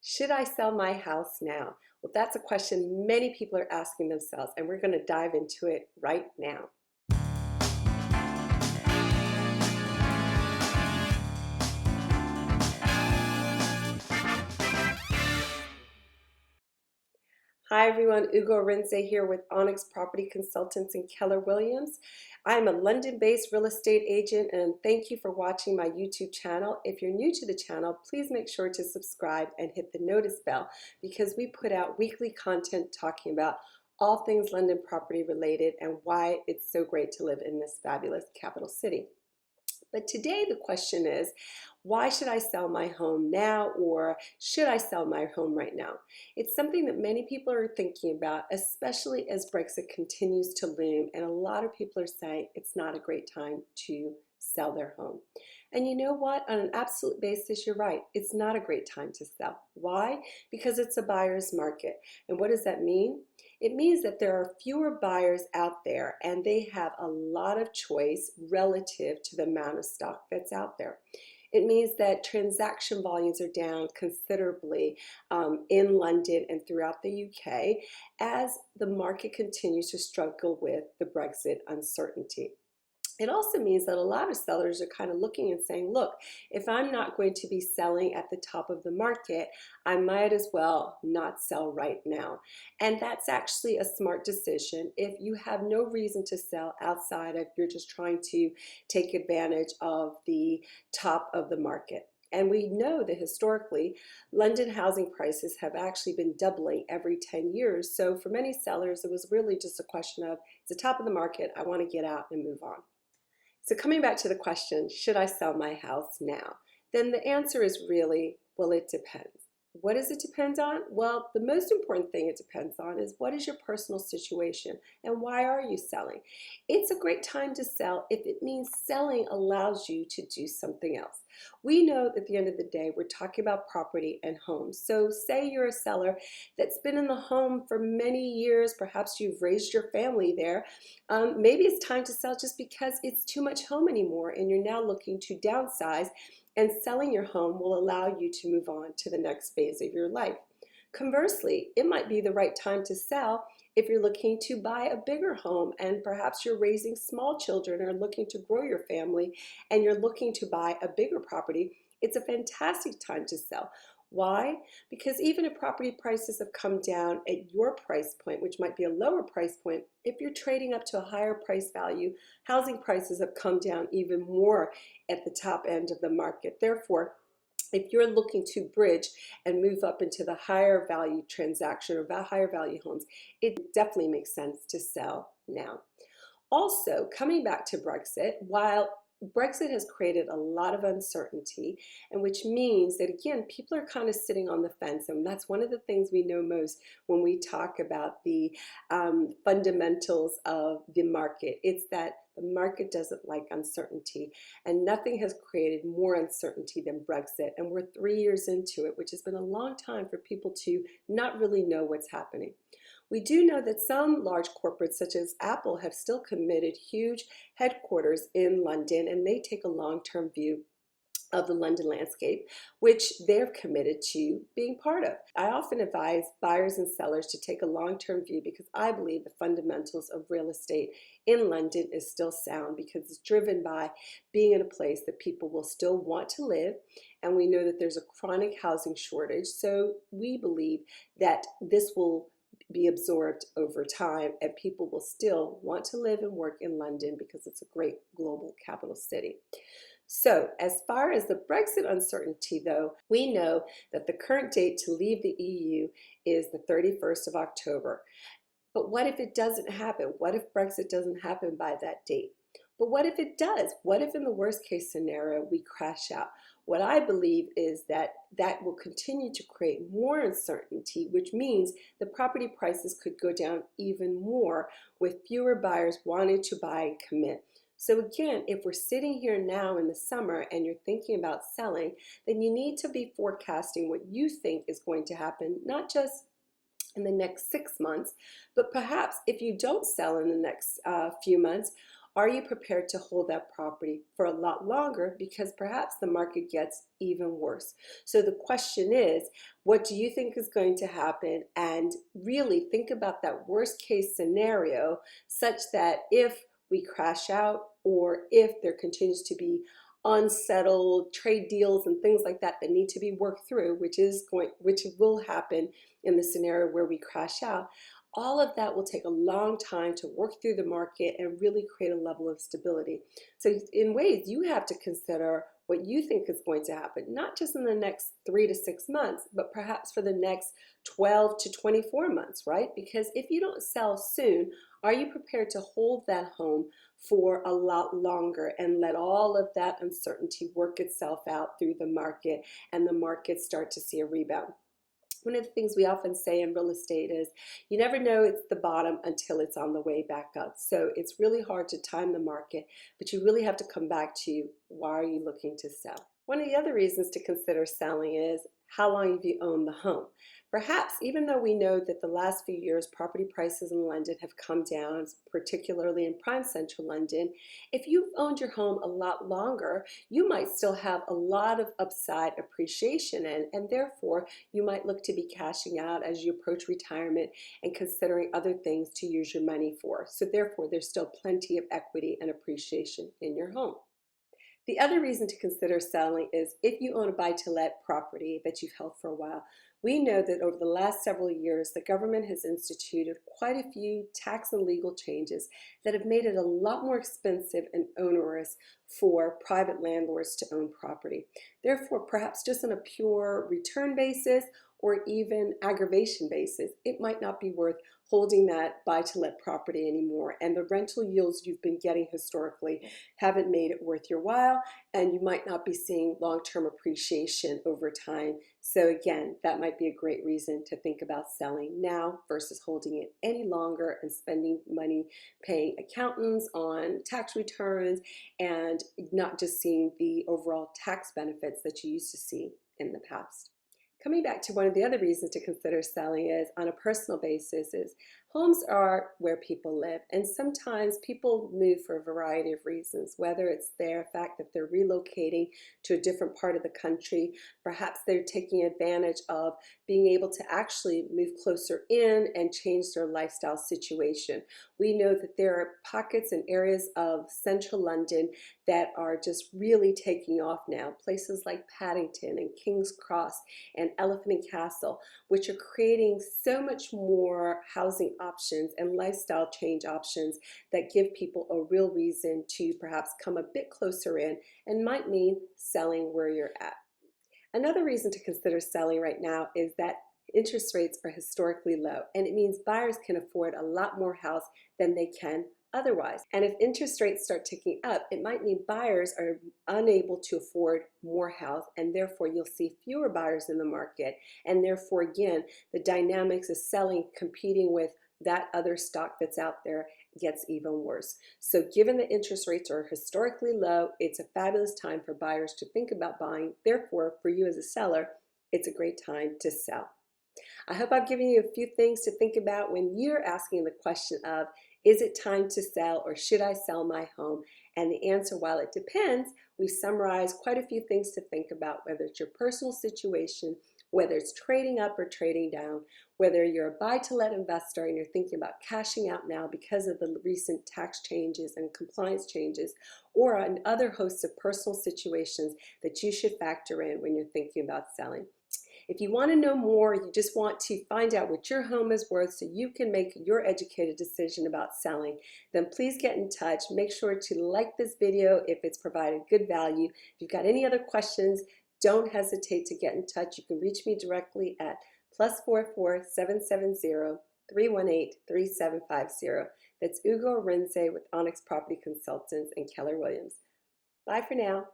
Should I sell my house now? Well, that's a question many people are asking themselves, and we're going to dive into it right now. Hi everyone, Ugo Rinze here with Onyx Property Consultants in Keller Williams. I'm a London-based real estate agent and thank you for watching my YouTube channel. If you're new to the channel, please make sure to subscribe and hit the notice bell because we put out weekly content talking about all things London property related and why it's so great to live in this fabulous capital city. But today the question is, why should I sell my home now, or should I sell my home right now? It's something that many people are thinking about, especially as Brexit continues to loom, and a lot of people are saying it's not a great time to sell their home. And you know what? On an absolute basis, you're right. It's not a great time to sell. Why? Because it's a buyer's market. And what does that mean? It means that there are fewer buyers out there and they have a lot of choice relative to the amount of stock that's out there. It means that transaction volumes are down considerably in London and throughout the UK as the market continues to struggle with the Brexit uncertainty. It also means that a lot of sellers are kind of looking and saying, look, if I'm not going to be selling at the top of the market, I might as well not sell right now. And that's actually a smart decision if you have no reason to sell outside of you're just trying to take advantage of the top of the market. And we know that historically, London housing prices have actually been doubling every 10 years. So for many sellers, it was really just a question of, it's the top of the market, I want to get out and move on. So coming back to the question, should I sell my house now? Then the answer is really, well, it depends. What does it depend on? Well, the most important thing it depends on is what is your personal situation and why are you selling? It's a great time to sell if it means selling allows you to do something else. We know that at the end of the day, we're talking about property and homes. So say you're a seller that's been in the home for many years, perhaps you've raised your family there. Maybe it's time to sell just because it's too much home anymore and you're now looking to downsize, and selling your home will allow you to move on to the next phase of your life. Conversely, it might be the right time to sell if you're looking to buy a bigger home and perhaps you're raising small children or looking to grow your family and you're looking to buy a bigger property. It's a fantastic time to sell. Why? Because even if property prices have come down at your price point, which might be a lower price point, if you're trading up to a higher price value, housing prices have come down even more at the top end of the market. Therefore, if you're looking to bridge and move up into the higher value transaction or higher value homes, it definitely makes sense to sell now. Also, coming back to Brexit, while Brexit has created a lot of uncertainty, and which means that again, people are kind of sitting on the fence, and that's one of the things we know most when we talk about the fundamentals of the market. It's that the market doesn't like uncertainty, and nothing has created more uncertainty than Brexit. And we're 3 years into it, which has been a long time for people to not really know what's happening. We do know that some large corporates such as Apple have still committed huge headquarters in London, and they take a long-term view of the London landscape, which they're committed to being part of. I often advise buyers and sellers to take a long-term view because I believe the fundamentals of real estate in London is still sound because it's driven by being in a place that people will still want to live, and we know that there's a chronic housing shortage, so we believe that this will be absorbed over time and people will still want to live and work in London because it's a great global capital city. So as far as the Brexit uncertainty though, we know that the current date to leave the EU is the 31st of October. But what if it doesn't happen? What if Brexit doesn't happen by that date? But what if it does? What if in the worst case scenario we crash out? What I believe is that that will continue to create more uncertainty, which means the property prices could go down even more with fewer buyers wanting to buy and commit. So again, if we're sitting here now in the summer and you're thinking about selling, then you need to be forecasting what you think is going to happen, not just in the next 6 months, but perhaps if you don't sell in the next few months, Are you prepared to hold that property for a lot longer because perhaps the market gets even worse? So the question is, what do you think is going to happen? And really think about that worst case scenario such that if we crash out or if there continues to be unsettled trade deals and things like that that need to be worked through, which will happen in the scenario where we crash out, all of that will take a long time to work through the market and really create a level of stability. So in ways, you have to consider what you think is going to happen, not just in the next 3 to 6 months, but perhaps for the next 12 to 24 months, right? Because if you don't sell soon, are you prepared to hold that home for a lot longer and let all of that uncertainty work itself out through the market and the market start to see a rebound? One of the things we often say in real estate is you never know it's the bottom until it's on the way back up. So it's really hard to time the market, but you really have to come back to why are you looking to sell? One of the other reasons to consider selling is how long have you owned the home? Perhaps even though we know that the last few years property prices in London have come down, particularly in prime central London, if you've owned your home a lot longer, you might still have a lot of upside appreciation and therefore you might look to be cashing out as you approach retirement and considering other things to use your money for. So therefore there's still plenty of equity and appreciation in your home. The other reason to consider selling is if you own a buy-to-let property that you've held for a while. We know that over the last several years, the government has instituted quite a few tax and legal changes that have made it a lot more expensive and onerous for private landlords to own property. Therefore, perhaps just on a pure return basis or even aggravation basis, it might not be worth holding that buy-to-let property anymore. And the rental yields you've been getting historically haven't made it worth your while, and you might not be seeing long-term appreciation over time. So again, that might be a great reason to think about selling now versus holding it any longer and spending money paying accountants on tax returns and not just seeing the overall tax benefits that you used to see in the past. Coming back to one of the other reasons to consider selling is on a personal basis is homes are where people live, and sometimes people move for a variety of reasons, whether it's their fact that they're relocating to a different part of the country, perhaps they're taking advantage of being able to actually move closer in and change their lifestyle situation. We know that there are pockets and areas of central London that are just really taking off now, places like Paddington and King's Cross and Elephant and Castle, which are creating so much more housing options and lifestyle change options that give people a real reason to perhaps come a bit closer in and might mean selling where you're at. Another reason to consider selling right now is that interest rates are historically low, and it means buyers can afford a lot more house than they can otherwise. And if interest rates start ticking up, it might mean buyers are unable to afford more house, and therefore you'll see fewer buyers in the market, and therefore again the dynamics of selling competing with that other stock that's out there gets even worse. So given that interest rates are historically low, it's a fabulous time for buyers to think about buying. Therefore, for you as a seller, it's a great time to sell. I hope I've given you a few things to think about when you're asking the question of, is it time to sell or should I sell my home? And the answer, while it depends, we summarize quite a few things to think about, whether it's your personal situation, whether it's trading up or trading down, whether you're a buy-to-let investor and you're thinking about cashing out now because of the recent tax changes and compliance changes, or an other host of personal situations that you should factor in when you're thinking about selling. If you want to know more, you just want to find out what your home is worth so you can make your educated decision about selling, then please get in touch. Make sure to like this video if it's provided good value. If you've got any other questions, don't hesitate to get in touch. You can reach me directly at +44 770 318 3750. That's Ugo Renze with Onyx Property Consultants and Keller Williams. Bye for now.